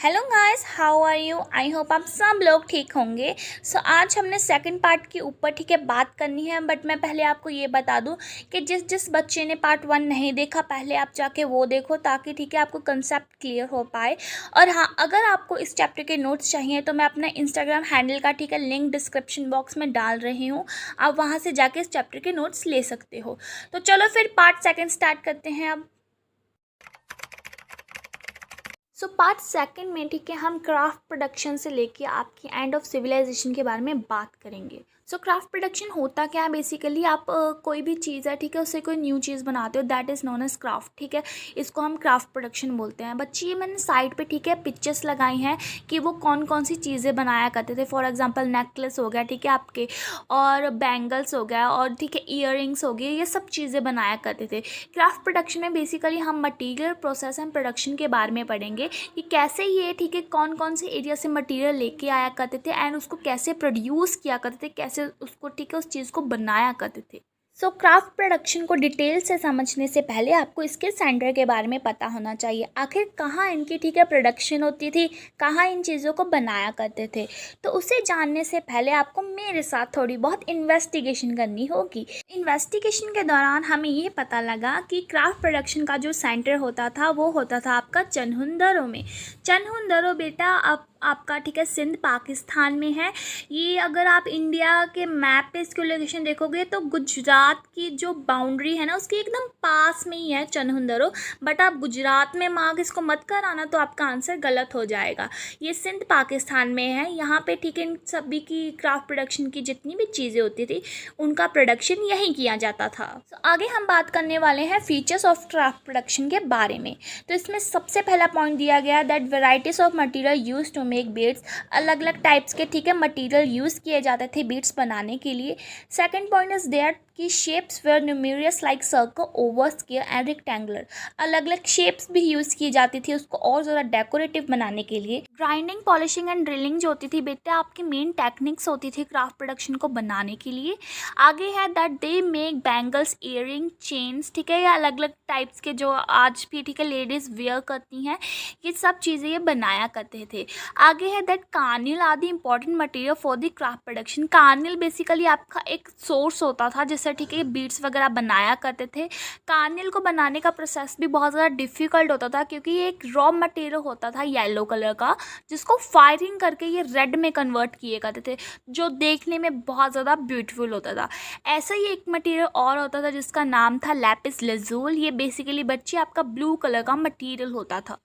Hello guys, how are you? I hope आप सब लोग ठीक होंगे। आज हमने सेकंड पार्ट के ऊपर ठीक है बात करनी है। बट मैं पहले आपको ये बता दूं कि जिस बच्चे ने पार्ट 1 नहीं देखा पहले आप जाके वो देखो, ताकि ठीक है आपको कंसेप्ट क्लियर हो पाए। और हाँ, अगर आपको इस चैप्टर के नोट्स चाहिए तो मैं अपना इंस्टाग्राम हैंडल का ठीक है लिंक डिस्क्रिप्शन बॉक्स में डाल रही हूँ। आप वहाँ से जाके इस चैप्टर के नोट्स ले सकते हो। तो चलो फिर पार्ट सेकेंड स्टार्ट करते हैं अब। पार्ट सेकंड में ठीक है हम क्राफ्ट प्रोडक्शन से लेके आपकी एंड ऑफ सिविलाइजेशन के बारे में बात करेंगे। क्राफ्ट प्रोडक्शन होता क्या है? बेसिकली आप कोई भी चीज़ है ठीक है उससे कोई न्यू चीज़ बनाते हो, that is known as craft. ठीक है, इसको हम क्राफ्ट प्रोडक्शन बोलते हैं। बच्चे ये मैंने साइड पे ठीक है पिक्चर्स लगाई हैं कि वो कौन कौन सी चीज़ें बनाया करते थे। फॉर एग्जांपल नेकलेस हो गया ठीक है आपके, और बैंगल्स हो गया, और ठीक है ईयरिंग्स हो गए, ये सब चीज़ें बनाया करते थे। क्राफ्ट प्रोडक्शन में बेसिकली हम मटीरियल प्रोसेस एंड प्रोडक्शन के बारे में पढ़ेंगे कि कैसे ये ठीक है कौन कौन से एरिया से मटेरियल लेके आया करते थे एंड उसको कैसे प्रोड्यूस किया करते थे, कैसे उसको ठीक है उस चीज़ को बनाया करते थे। क्राफ्ट प्रोडक्शन को डिटेल से समझने से पहले आपको इसके सेंटर के बारे में पता होना चाहिए। आखिर कहाँ इनकी ठीक है प्रोडक्शन होती थी, कहाँ इन चीज़ों को बनाया करते थे। तो उसे जानने से पहले आपको मेरे साथ थोड़ी बहुत इन्वेस्टिगेशन करनी होगी। इन्वेस्टिगेशन के दौरान हमें ये पता लगा कि क्राफ्ट प्रोडक्शन का जो सेंटर होता था वो होता था आपका चनहुंदरो में। चनहुंदरो बेटा आपका ठीक है सिंध पाकिस्तान में है। ये अगर आप इंडिया के मैप पे इसकी लोकेशन देखोगे तो गुजरात की जो बाउंड्री है ना उसके एकदम पास में ही है चनहुंदरो। बट आप गुजरात में मार्क इसको मत कराना, तो आपका आंसर गलत हो जाएगा। ये सिंध पाकिस्तान में है। यहाँ पे ठीक है इन सभी की क्राफ्ट प्रोडक्शन की जितनी भी चीज़ें होती थी उनका प्रोडक्शन यहीं किया जाता था। आगे हम बात करने वाले हैं फीचर्स ऑफ क्राफ्ट प्रोडक्शन के बारे में। तो इसमें सबसे पहला पॉइंट दिया गया है that varieties of material use to make beads. अलग अलग टाइप्स के ठीक है मटेरियल यूज़ किए जाते थे बीड्स बनाने के लिए। सेकंड पॉइंट इज देयर की shapes were numerous like circle, oval, square and rectangular. अलग अलग शेप्स भी यूज़ की जाती थी उसको और ज़्यादा डेकोरेटिव बनाने के लिए। ग्राइंडिंग, पॉलिशिंग एंड ड्रिलिंग जो होती थी बेटा आपकी मेन टेक्निक्स होती थी क्राफ्ट प्रोडक्शन को बनाने के लिए। आगे है that they make bangles, earring, chains ठीक है, या अलग अलग टाइप्स के जो आज भी ठीक है लेडीज़ वेयर करती हैं, ये सब चीज़ें ये बनाया करते थे। आगे है that carnelian are the important material for the craft production. Carnelian basically आपका एक सोर्स होता था जिससे ठीक है बीड्स वगैरह बनाया करते थे। कार्निल को बनाने का प्रोसेस भी बहुत ज़्यादा डिफ़िकल्ट होता था क्योंकि ये एक रॉ मटेरियल होता था येलो कलर का, जिसको फायरिंग करके ये रेड में कन्वर्ट किए करते थे, जो देखने में बहुत ज़्यादा ब्यूटीफुल होता था। ऐसा ही एक मटेरियल और होता था जिसका नाम था लैपिस लैज़ूल। ये बेसिकली बच्चे आपका ब्लू कलर का मटेरियल होता था।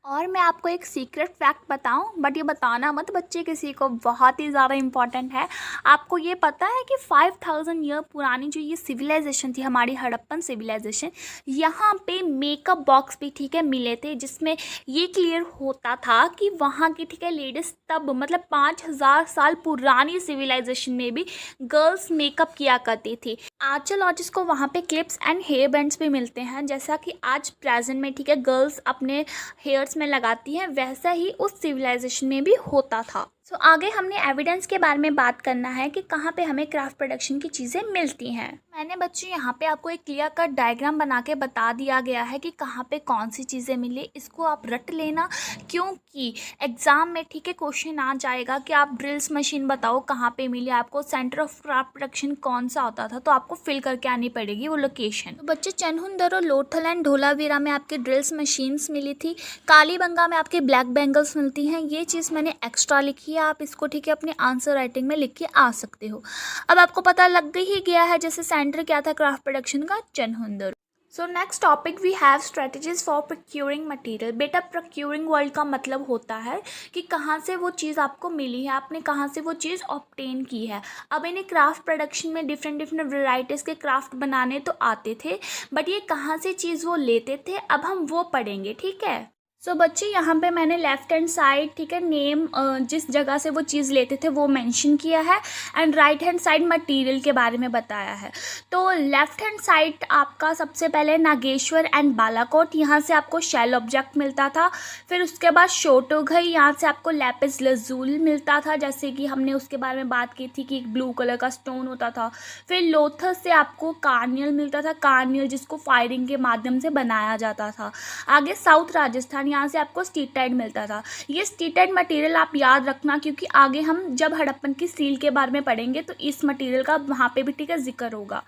और मैं आपको एक सीक्रेट फैक्ट बताऊं, बट ये बताना मत बच्चे किसी को, बहुत ही ज़्यादा इम्पॉर्टेंट है। आपको ये पता है कि 5000 ईयर पुरानी जो ये सिविलाइजेशन थी हमारी हड़प्पन सिविलाइजेशन, यहाँ पे मेकअप बॉक्स भी ठीक है मिले थे, जिसमें ये क्लियर होता था कि वहाँ की ठीक है लेडीज़ तब मतलब 5000 साल पुरानी सिविलाइजेशन में भी गर्ल्स मेकअप किया करती थी। आर्कियोलॉजिस्ट को वहाँ पे क्लिप्स एंड हेयर बैंड्स भी मिलते हैं, जैसा कि आज प्रेजेंट में ठीक है गर्ल्स अपने हेयर्स में लगाती हैं, वैसा ही उस सिविलाइजेशन में भी होता था। आगे हमने एविडेंस के बारे में बात करना है कि कहाँ पे हमें क्राफ्ट प्रोडक्शन की चीज़ें मिलती हैं। मैंने बच्चों यहाँ पे आपको एक क्लियर कट डायग्राम बना के बता दिया गया है कि कहाँ पे कौन सी चीज़ें मिले। इसको आप रट लेना क्योंकि एग्ज़ाम में ठीक है क्वेश्चन आ जाएगा कि आप ड्रिल्स मशीन बताओ कहाँ पे मिली, आपको सेंटर ऑफ क्राफ्ट प्रोडक्शन कौन सा होता था, तो आपको फिल करके आनी पड़ेगी वो लोकेशन। तो बच्चे चनहुंदरो, लोथल एंड धोलावीरा में आपके ड्रिल्स मशीन्स मिली थी। कालीबंगा में आपके ब्लैक बैंगल्स मिलती हैं। ये चीज़ मैंने एक्स्ट्रा लिखी है, आप इसको ठीक है अपने आंसर राइटिंग में लिख के आ सकते हो। अब आपको पता लग ही गया है जैसे सेंटर क्या था क्राफ्ट प्रोडक्शन का, Chanhudaro. Next topic we have strategies for procuring material. बेटा प्रोक्यूरिंग वर्ड का मतलब होता है कि कहाँ से वो चीज़ आपको मिली है, आपने कहाँ से वो चीज़ ऑब्टेन की है। अब इन्हें क्राफ्ट प्रोडक्शन में डिफरेंट वेराइटीज़ के क्राफ्ट बनाने तो आते थे, बट ये कहाँ से चीज़ वो लेते थे अब हम वो पढ़ेंगे, ठीक है। बच्चे यहाँ पे मैंने लेफ्ट हैंड साइड ठीक है नेम जिस जगह से वो चीज़ लेते थे वो मेंशन किया है, and right hand side material के बारे में बताया है। तो लेफ्ट हैंड साइड आपका सबसे पहले नागेश्वर एंड बालाकोट, यहाँ से आपको शेल ऑब्जेक्ट मिलता था। फिर उसके बाद शोटोघई, यहाँ से आपको लैपिस लैज़ूल मिलता था, जैसे कि हमने उसके बारे में बात की थी कि एक ब्लू कलर का स्टोन होता था। फिर लोथस से आपको कार्नियल मिलता था, कार्नियल जिसको फायरिंग के माध्यम से बनाया जाता था। आगे साउथ राजस्थान यहाँ से आपको स्टीटाइट मिलता था। ये स्टीटाइट मटेरियल आप याद रखना, क्योंकि आगे हम जब हड़प्पन की सील के बारे में पढ़ेंगे तो इस मटेरियल का वहाँ पे भी ठीक है जिक्र होगा।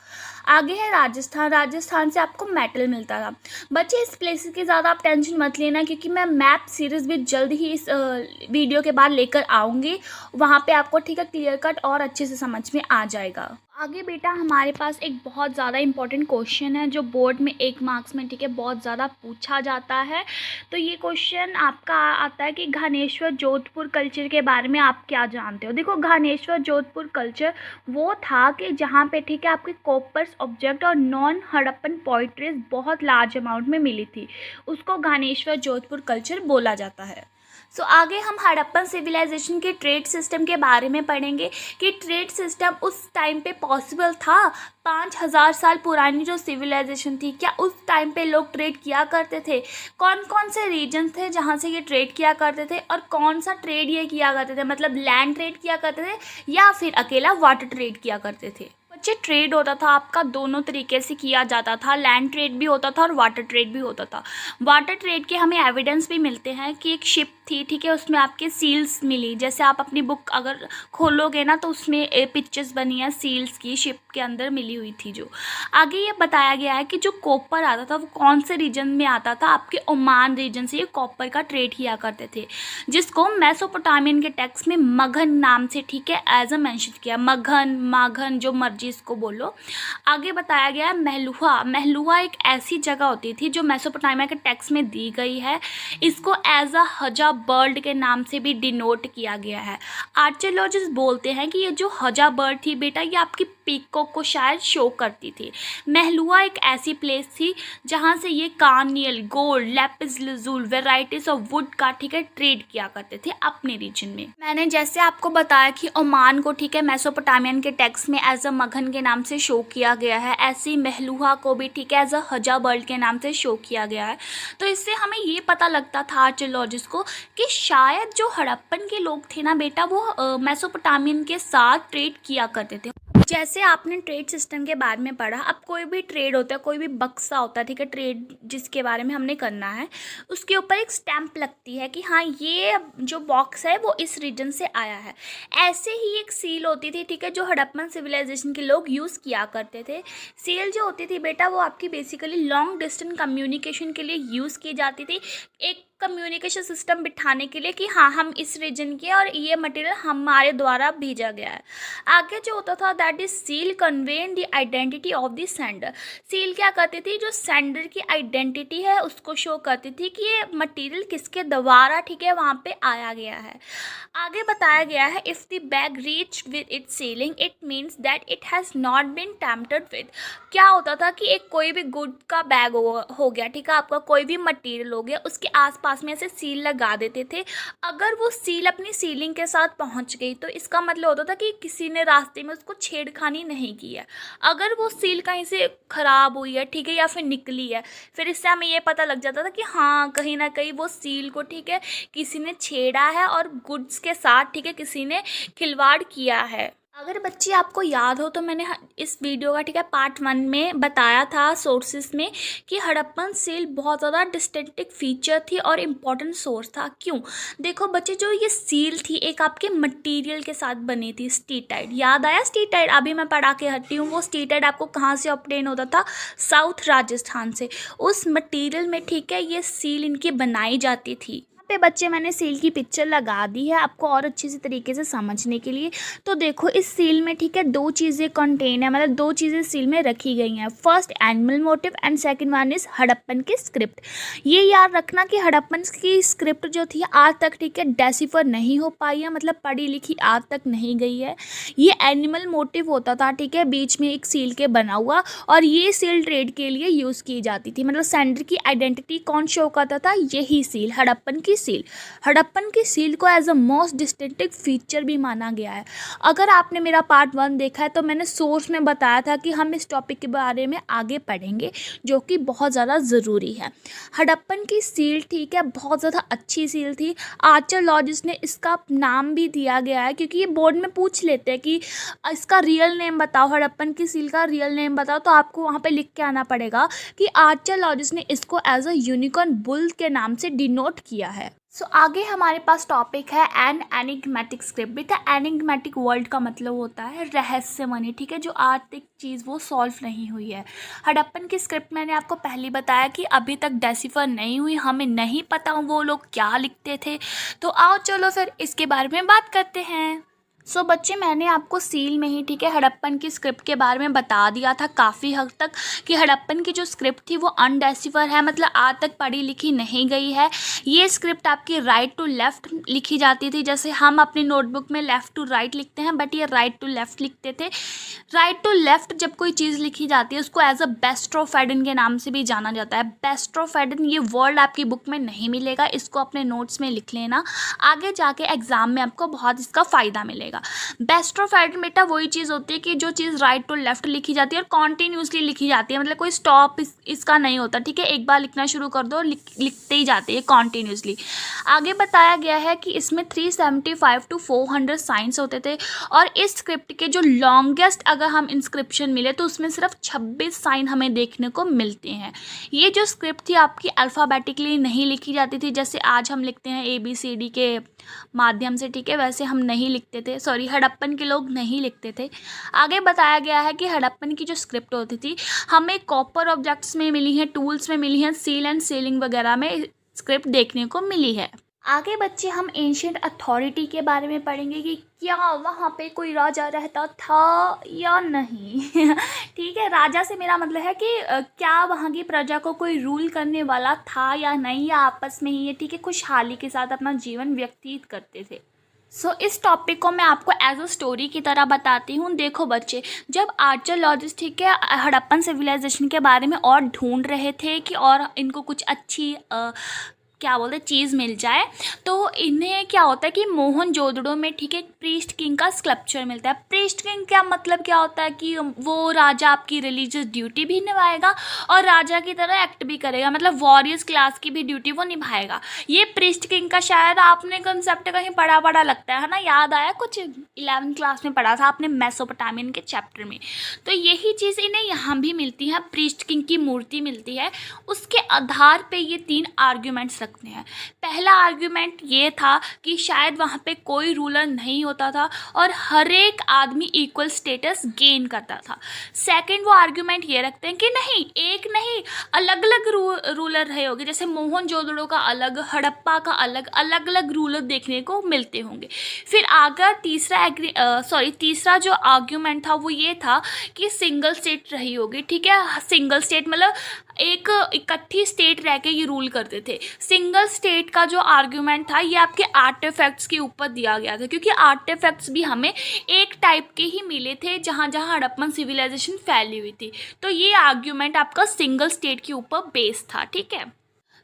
आगे है राजस्थान। राजस्थान से आपको मेटल मिलता था। बच्चे इस प्लेसेस की ज़्यादा आप टेंशन मत लेना, क्योंकि मैं मैप सीरीज़ भी जल्द ही इस वीडियो के बाद लेकर आऊँगी। वहाँ पे आपको ठीक है क्लियर कट और अच्छे से समझ में आ जाएगा। आगे बेटा हमारे पास एक बहुत ज़्यादा इंपॉर्टेंट क्वेश्चन है जो बोर्ड में 1 मार्क्स में ठीक है बहुत ज़्यादा पूछा जाता है। तो ये क्वेश्चन आपका आता है कि घानेश्वर जोधपुर कल्चर के बारे में आप क्या जानते हो। देखो, घानेश्वर जोधपुर कल्चर वो था कि जहाँ पे ठीक है आपके कॉपर्स ऑब्जेक्ट और नॉन हड़प्पन पोइट्रीज बहुत लार्ज अमाउंट में मिली थी, उसको घानेश्वर जोधपुर कल्चर बोला जाता है। सो आगे हम हड़प्पन सिविलाइजेशन के ट्रेड सिस्टम के बारे में पढ़ेंगे कि ट्रेड सिस्टम उस टाइम पे पॉसिबल था। 5000 साल पुरानी जो सिविलाइजेशन थी, क्या उस टाइम पे लोग ट्रेड किया करते थे? कौन कौन से रीजन थे जहाँ से ये ट्रेड किया करते थे, और कौन सा ट्रेड ये किया करते थे, मतलब लैंड ट्रेड किया करते थे या फिर अकेला वाटर ट्रेड किया करते थे। बच्चे, ट्रेड होता था आपका दोनों तरीके से किया जाता था, लैंड ट्रेड भी होता था और वाटर ट्रेड भी होता था। वाटर ट्रेड के हमें एविडेंस भी मिलते हैं कि एक शिप थी, ठीक है, उसमें आपके सील्स मिली। जैसे आप अपनी बुक अगर खोलोगे ना तो उसमें पिक्चर्स बनी है सील्स की, शिप के अंदर मिली हुई थी। जो आगे ये बताया गया है कि जो कॉपर आता था वो कौन से रीजन में आता था, आपके ओमान रीजन से ये कॉपर का ट्रेड किया करते थे, जिसको मेसोपोटामियन के टेक्स्ट में मगहन नाम से ठीक है एज अ मेंशन किया। मगहन, माघन, जो मर्जी इसको बोलो। आगे बताया गया है महलुआ। महलुआ एक ऐसी जगह होती थी जो मेसोपोटामिया के टेक्स्ट में दी गई है। इसको एज अ हजा बर्ड के नाम से भी डिनोट किया गया है। आर्कियोलॉजिस्ट बोलते हैं कि ये जो हजा बर्ड थी बेटा, ये आपकी पीकॉक को शायद शो करती थी। महलुआ एक ऐसी प्लेस थी जहाँ से ये carnelian, gold, lapis lazuli, varieties of wood का ठीक है ट्रेड किया करते थे अपने रीजन में। मैंने जैसे आपको बताया कि ओमान को ठीक है मेसोपोटामियन के टेक्स्ट में एज अ मगहन के नाम से शो किया गया है, ऐसे ही महलुआ को भी ठीक है एज अ हजा बर्ड के नाम से शो किया गया है। तो इससे हमें ये पता लगता था आर्कियोलॉजिस्ट को कि शायद जो हड़प्पन के लोग थे ना बेटा, वो मेसोपोटामियन के साथ ट्रेड किया करते थे। जैसे आपने ट्रेड सिस्टम के बारे में पढ़ा, अब कोई भी ट्रेड होता है, कोई भी बक्सा होता है, ठीक है, ट्रेड जिसके बारे में हमने करना है, उसके ऊपर एक स्टैंप लगती है कि हाँ ये जो बॉक्स है वो इस रीजन से आया है। ऐसे ही एक सील होती थी, ठीक है, जो हड़प्पन सिविलाइजेशन के लोग यूज़ किया करते थे। सील जो होती थी बेटा, वो आपकी बेसिकली लॉन्ग डिस्टेंस कम्युनिकेशन के लिए यूज़ की जाती थी, एक कम्युनिकेशन सिस्टम बिठाने के लिए कि हाँ हम इस रीजन के और ये मटेरियल हमारे द्वारा भेजा गया है। आगे जो होता था that is seal convey the identity of the sender. Seal क्या करती थी, जो सेंडर की आइडेंटिटी है उसको शो करती थी कि ये मटेरियल किसके द्वारा ठीक है वहाँ पे आया गया है। आगे बताया गया है if the bag reach with its sealing it means that it has not been tampered with. क्या होता था कि एक कोई भी गुड का बैग हो गया, ठीक है, आपका कोई भी मटेरियल हो गया, उसके आसपास में से सील लगा देते थे। अगर वो सील अपनी सीलिंग के साथ पहुंच गई तो इसका मतलब होता था कि किसी ने रास्ते में उसको छेड़खानी नहीं की है। अगर वो सील कहीं से ख़राब हुई है, ठीक है, या फिर निकली है, फिर इससे हमें ये पता लग जाता था कि हाँ कहीं ना कहीं वो सील को ठीक है किसी ने छेड़ा है और गुड्स के साथ ठीक है किसी ने खिलवाड़ किया है। अगर बच्चे आपको याद हो तो मैंने इस वीडियो का ठीक है पार्ट 1 में बताया था सोर्सेस में कि हड़प्पन सील बहुत ज़्यादा डिस्टिंक्टिव फीचर थी और इम्पॉर्टेंट सोर्स था। क्यों? देखो बच्चे, जो ये सील थी एक आपके मटेरियल के साथ बनी थी, स्टीटाइट। याद आया स्टीटाइट? अभी मैं पढ़ा के हटी हूँ। वो स्टीटाइट आपको कहाँ से ऑब्टेन होता था? साउथ राजस्थान से। उस मटीरियल में ठीक है ये सील इनकी बनाई जाती थी। पे बच्चे मैंने सील की पिक्चर लगा दी है आपको और अच्छे से तरीके से समझने के लिए। तो देखो इस सील में ठीक है 2 चीज़ें कंटेन है, मतलब 2 चीज़ें सील में रखी गई हैं। First animal motive and second one is Harappan की स्क्रिप्ट। ये याद रखना कि हड़प्पन की स्क्रिप्ट जो थी आज तक ठीक है डेसिफर नहीं हो पाई है, मतलब पढ़ी लिखी आज तक नहीं गई है। ये एनिमल मोटिव होता था, ठीक है, बीच में एक सील के बना हुआ, और ये सील ट्रेड के लिए यूज़ की जाती थी। मतलब सेंडर की आइडेंटिटी कौन शो करता था? यही सील, हड़प्पन की सील। हड़प्पन की सील को as a most distinctive feature भी माना गया है। अगर आपने मेरा पार्ट 1 देखा है तो मैंने सोर्स में बताया था कि हम इस टॉपिक के बारे में आगे पढ़ेंगे, जो कि बहुत ज़्यादा ज़रूरी है। हड़प्पन की सील ठीक है बहुत ज़्यादा अच्छी सील थी। आर्कियोलॉजिस्ट ने इसका नाम भी दिया गया है, क्योंकि ये बोर्ड में पूछ लेते हैं कि इसका रियल नेम बताओ, हड़प्पन की सील का रियल नेम बताओ, तो आपको वहाँ पे लिख के आना पड़ेगा कि आर्कियोलॉजिस्ट ने इसको एज अ यूनिकॉर्न बुल के नाम से डिनोट किया है। आगे हमारे पास टॉपिक है एन एनिग्मेटिक स्क्रिप्ट। बेटा एनिग्मेटिक वर्ड का मतलब होता है रहस्यमयी, ठीक है, जो आज तक चीज़ वो सॉल्व नहीं हुई है। हड़प्पन की स्क्रिप्ट मैंने आपको पहले बताया कि अभी तक डेसिफर नहीं हुई, हमें नहीं पता वो लोग क्या लिखते थे। तो आओ चलो फिर इसके बारे में बात करते हैं। बच्चे मैंने आपको सील में ही ठीक है हड़प्पन की स्क्रिप्ट के बारे में बता दिया था काफ़ी हद तक कि हड़प्पन की जो स्क्रिप्ट थी वो अनडेसिफर है, मतलब आज तक पढ़ी लिखी नहीं गई है। ये स्क्रिप्ट आपकी राइट टू लेफ़्ट लिखी जाती थी, जैसे हम अपनी नोटबुक में लेफ़्ट टू राइट लिखते हैं, बट ये राइट टू लेफ़्ट लिखते थे। राइट टू लेफ़्ट जब कोई चीज़ लिखी जाती है उसको एज अ बेस्ट्रोफेडन के नाम से भी जाना जाता है। बेस्ट्रोफेडन ये वर्ड आपकी बुक में नहीं मिलेगा, इसको अपने नोट्स में लिख लेना, आगे जाके एग्जाम में आपको बहुत इसका फ़ायदा मिलेगा। बेस्ट्रोफेडन बेटा वही चीज़ होती है कि जो चीज़ राइट टू लेफ्ट लिखी जाती है और कॉन्टीन्यूसली लिखी जाती है, मतलब कोई स्टॉप इसका नहीं होता, ठीक है, एक बार लिखना शुरू कर दो लिखते ही जाते हैं कॉन्टीन्यूसली। आगे बताया गया है कि इसमें 375 to 400 साइंस होते थे, और इस स्क्रिप्ट के जो लॉन्गेस्ट अगर हम इंस्क्रिप्शन मिले तो उसमें सिर्फ 26 साइन हमें देखने को मिलते हैं। ये जो स्क्रिप्ट थी आपकी अल्फ़ाबेटिकली नहीं लिखी जाती थी, जैसे आज हम लिखते हैं ABCD के माध्यम से, ठीक है, वैसे हम नहीं लिखते थे, सॉरी हड़प्पन के लोग नहीं लिखते थे। आगे बताया गया है कि हड़प्पन की जो स्क्रिप्ट होती थी हमें कॉपर ऑब्जेक्ट्स में मिली हैं, टूल्स में मिली हैं, सील एंड सीलिंग वगैरह में स्क्रिप्ट देखने को मिली है। आगे बच्चे हम एंशिएंट अथॉरिटी के बारे में पढ़ेंगे कि क्या वहाँ पे कोई राजा रहता था या नहीं। ठीक है, राजा से मेरा मतलब है कि क्या वहाँ की प्रजा को कोई रूल करने वाला था या नहीं, या आपस में ही ये ठीक है खुशहाली के साथ अपना जीवन व्यतीत करते थे। इस टॉपिक को मैं आपको एज अ स्टोरी की तरह बताती हूँ। देखो बच्चे, जब आर्कियोलॉजिस्ट ठीक है हड़प्पन सिविलाइजेशन के बारे में और ढूंढ रहे थे कि और इनको कुछ अच्छी क्या बोलते चीज़ मिल जाए, तो इन्हें क्या होता है कि मोहनजोदड़ो में ठीक है प्रीस्ट किंग का स्कल्पचर मिलता है। प्रीस्ट किंग क्या मतलब क्या होता है कि वो राजा आपकी रिलीजियस ड्यूटी भी निभाएगा और राजा की तरह एक्ट भी करेगा, मतलब वॉरियर्स क्लास की भी ड्यूटी वो निभाएगा। ये प्रीस्ट किंग का शायद आपने कंसेप्ट कहीं पढ़ा लगता है ना, याद आया कुछ 11th क्लास में पढ़ा था आपने मेसोपोटामियन के चैप्टर में। तो यही चीज़ इन्हें यहाँ भी मिलती है, प्रीस्ट किंग की मूर्ति मिलती है। उसके आधार पर ये 3 आर्ग्यूमेंट्स हैं। पहला आर्ग्यूमेंट ये था कि शायद वहाँ पे कोई रूलर नहीं होता था और हर एक आदमी इक्वल स्टेटस गेन करता था। सेकंड वो आर्ग्यूमेंट ये रखते हैं कि नहीं, एक नहीं, अलग अलग रूलर रहे होंगे, जैसे मोहनजोदड़ो का अलग, हड़प्पा का अलग, अलग अलग रूलर देखने को मिलते होंगे। फिर आगे तीसरा जो आर्ग्यूमेंट था वो ये था कि सिंगल स्टेट रही होगी, ठीक है, सिंगल स्टेट मतलब एक इकट्ठी स्टेट रह के ये रूल करते थे। सिंगल स्टेट का जो आर्ग्यूमेंट था ये आपके आर्टिफैक्ट्स के ऊपर दिया गया था, क्योंकि आर्टिफैक्ट्स भी हमें एक टाइप के ही मिले थे जहाँ जहाँ हड़प्पन सिविलाइजेशन फैली हुई थी। तो ये आर्ग्यूमेंट आपका सिंगल स्टेट के ऊपर बेस्ड था, ठीक है।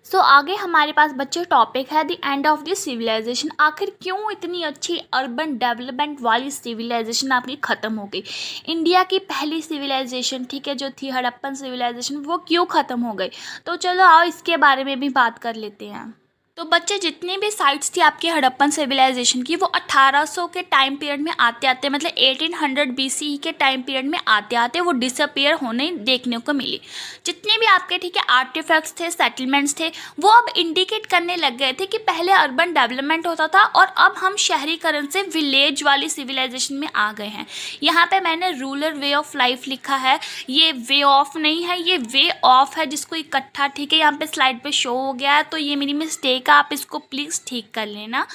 आगे हमारे पास बच्चे टॉपिक है the end of the civilisation. आखिर क्यों इतनी अच्छी अर्बन डेवलपमेंट वाली सिविलाइजेशन आपकी ख़त्म हो गई? इंडिया की पहली सिविलाइजेशन ठीक है जो थी हड़प्पन सिविलाइजेशन, वो क्यों ख़त्म हो गई? तो चलो आओ इसके बारे में भी बात कर लेते हैं। तो बच्चे जितनी भी साइट्स थी आपकी हड़प्पन सिविलाइजेशन की वो 1800 के टाइम पीरियड में आते आते मतलब 1800 BCE के टाइम पीरियड में आते आते वो डिसअपियर होने देखने को मिली। जितने भी आपके ठीक है आर्टिफैक्ट्स थे, सेटलमेंट्स थे, वो अब इंडिकेट करने लग गए थे कि पहले अर्बन डेवलपमेंट होता था और अब हम शहरीकरण से विलेज वाली सिविलाइजेशन में आ गए हैं। यहाँ पे मैंने रूरल वे ऑफ लाइफ लिखा है, ये वे ऑफ नहीं है, ये वे ऑफ है, जिसको इकट्ठा ठीक है यहाँ पे स्लाइड पे शो हो गया है, तो ये मेरी मिस्टेक, आप इसको प्लीज़ ठीक कर लेना।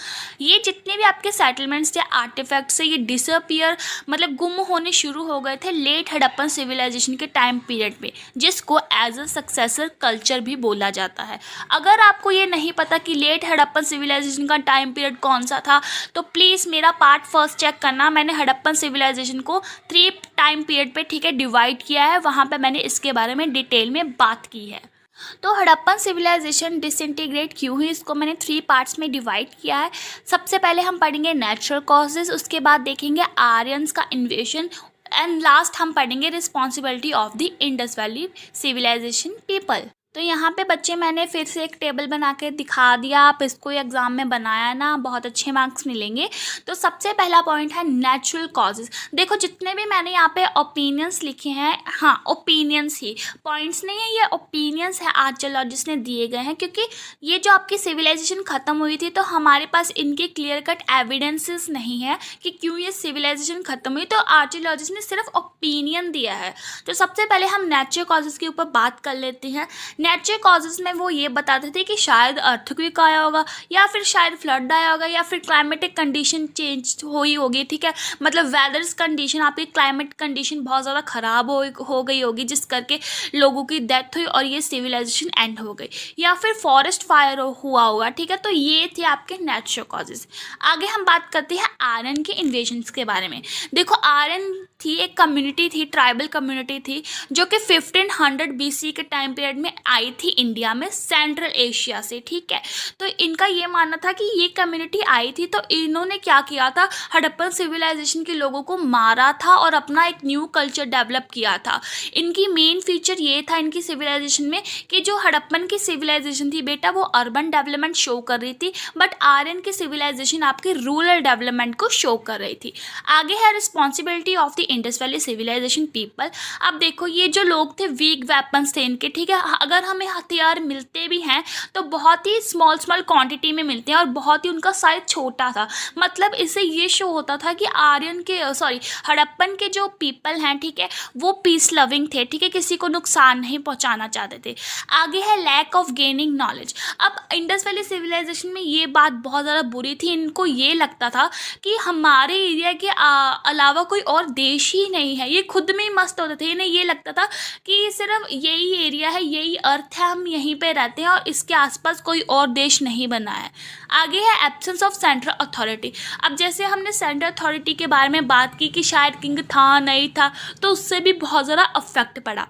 ये जितने भी आपके सेटलमेंट्स थे, आर्टिफैक्ट्स से, ये डिसअपियर मतलब गुम होने शुरू हो गए थे लेट हड़प्पन सिविलाइजेशन के टाइम पीरियड में, जिसको एज अ सक्सेसर कल्चर भी बोला जाता है। अगर आपको ये नहीं पता कि लेट हड़प्पन सिविलाइजेशन का टाइम पीरियड कौन सा था, तो प्लीज़ मेरा पार्ट फर्स्ट चेक करना। मैंने हड़प्पन सिविलाइजेशन को 3 टाइम पीरियड पे ठीक है डिवाइड किया है, वहाँ पे मैंने इसके बारे में डिटेल में बात की है। तो हड़प्पन सिविलाइजेशन डिसइंटीग्रेट क्यों हुई, इसको मैंने 3 पार्ट्स में डिवाइड किया है। सबसे पहले हम पढ़ेंगे नेचुरल कॉजेज, उसके बाद देखेंगे आर्यंस का इन्वेशन, एंड लास्ट हम पढ़ेंगे responsibility of the Indus Valley civilisation people. तो यहाँ पे बच्चे मैंने फिर से एक टेबल बना के दिखा दिया, आप इसको एग्जाम में बनाया ना, बहुत अच्छे मार्क्स मिलेंगे। तो सबसे पहला पॉइंट है नेचुरल कॉजेज। देखो जितने भी मैंने यहाँ पे ओपिनियंस लिखे हैं, हाँ ओपिनियंस ही, पॉइंट्स नहीं है, ये ओपिनियंस है आर्कियोलॉजिस्ट ने दिए गए हैं, क्योंकि ये जो आपकी सिविलाइजेशन ख़त्म हुई थी तो हमारे पास इनके क्लियर कट एविडेंसेस नहीं है कि क्यों ये सिविलाइजेशन ख़त्म हुई, तो आर्कियोलॉजिस्ट ने सिर्फ ओपिनियन दिया है। तो सबसे पहले हम नेचुरल कॉजेज के ऊपर बात कर लेते हैं। नेचुरल कॉजेज में वो ये बताते थे कि शायद अर्थक्वेक आया होगा, या फिर शायद फ्लड आया होगा, या फिर क्लाइमेटिक कंडीशन चेंज हुई होगी, ठीक है, मतलब वेदर्स कंडीशन, आपकी क्लाइमेट कंडीशन बहुत ज़्यादा ख़राब हो गई होगी, जिस करके लोगों की डेथ हुई और ये सिविलाइजेशन एंड हो गई, या फिर फॉरेस्ट फायर हुआ होगा, ठीक है। तो ये थे आपके नेचुरल कॉजेज। आगे हम बात करते हैं आर्यन के इन्वेजन्स के बारे में। देखो आर्यन थी, एक कम्युनिटी थी, ट्राइबल कम्युनिटी थी, जो कि 1500 BC के टाइम पीरियड में आई थी इंडिया में, सेंट्रल एशिया से, ठीक है। तो इनका ये मानना था कि ये कम्युनिटी आई थी तो इन्होंने क्या किया था, हड़प्पन सिविलाइजेशन के लोगों को मारा था और अपना एक न्यू कल्चर डेवलप किया था। इनकी मेन फीचर ये था इनकी सिविलाइजेशन में कि जो हड़प्पन की सिविलाइजेशन थी बेटा वो अर्बन डेवलपमेंट शो कर रही थी, बट आर्यन की सिविलाइजेशन आपके रूरल डेवलपमेंट को शो कर रही थी। आगे है responsibility of the Indus Valley civilisation people. अब देखो ये जो लोग थे वीक वेपन्स थे इनके, ठीक है, अगर हमें हथियार मिलते भी हैं तो बहुत ही स्मॉल क्वांटिटी में मिलते हैं और बहुत ही उनका साइज छोटा था। मतलब इससे ये शो होता था कि हड़प्पन के जो पीपल हैं, ठीक है, वो पीस लविंग थे, ठीक है, किसी को नुकसान नहीं पहुंचाना चाहते थे। आगे है लैक ऑफ गेनिंग नॉलेज। अब इंडस वैली सिविलाइजेशन में ये बात बहुत ज़्यादा बुरी थी, इनको ये लगता था कि हमारे एरिया के अलावा कोई और देश ही नहीं है, ये खुद में ही मस्त होते थे, इन्हें ये लगता था कि सिर्फ यही एरिया है, यही अर्थ है, हम यहीं पे रहते हैं और इसके आसपास कोई और देश नहीं बना है। आगे है एब्सेंस ऑफ सेंट्रल अथॉरिटी। अब जैसे हमने सेंट्रल अथॉरिटी के बारे में बात की कि शायद किंग था नहीं था, तो उससे भी बहुत ज़्यादा अफेक्ट पड़ा।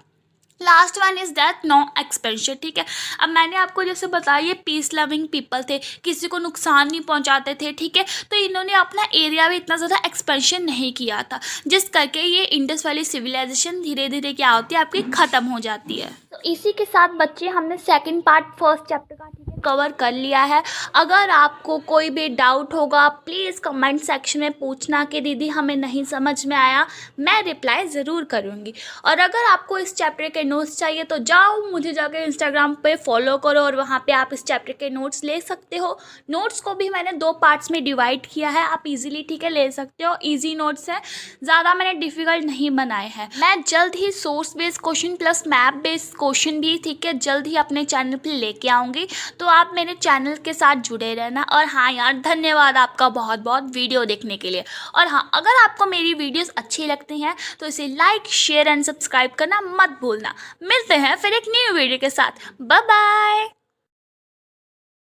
Last one is that no expansion, ठीक है। अब मैंने आपको जैसे बताया ये पीस लविंग पीपल थे, किसी को नुकसान नहीं पहुंचाते थे, ठीक है, तो इन्होंने अपना एरिया भी इतना ज़्यादा एक्सपेंशन नहीं किया था, जिस करके ये इंडस वैली सिविलाइजेशन धीरे धीरे क्या होती है आपकी ख़त्म हो जाती है। तो इसी के साथ बच्चे हमने सेकंड पार्ट फर्स्ट चैप्टर का, ठीक है, कवर कर लिया है। अगर आपको कोई भी डाउट होगा प्लीज़ कमेंट सेक्शन में पूछना कि दीदी हमें नहीं समझ में आया, मैं रिप्लाई ज़रूर करूँगी। और अगर आपको इस चैप्टर के नोट्स चाहिए तो जाओ मुझे जाकर इंस्टाग्राम पे फॉलो करो और वहाँ पे आप इस चैप्टर के नोट्स ले सकते हो। नोट्स को भी मैंने 2 पार्ट्स में डिवाइड किया है, आप इजीली, ठीक है, ले सकते हो। इजी नोट्स हैं, ज़्यादा मैंने डिफ़िकल्ट नहीं बनाए हैं। मैं जल्द ही source based question plus map based question भी, ठीक है, जल्द ही अपने चैनल पर लेके आऊँगी, तो आप मेरे चैनल के साथ जुड़े रहना। और हाँ यार, धन्यवाद आपका बहुत बहुत वीडियो देखने के लिए। और हाँ, अगर आपको मेरी वीडियोस अच्छी लगती हैं तो इसे लाइक शेयर एंड सब्सक्राइब करना मत भूलना। मिलते हैं फिर एक न्यू वीडियो के साथ। Bye bye.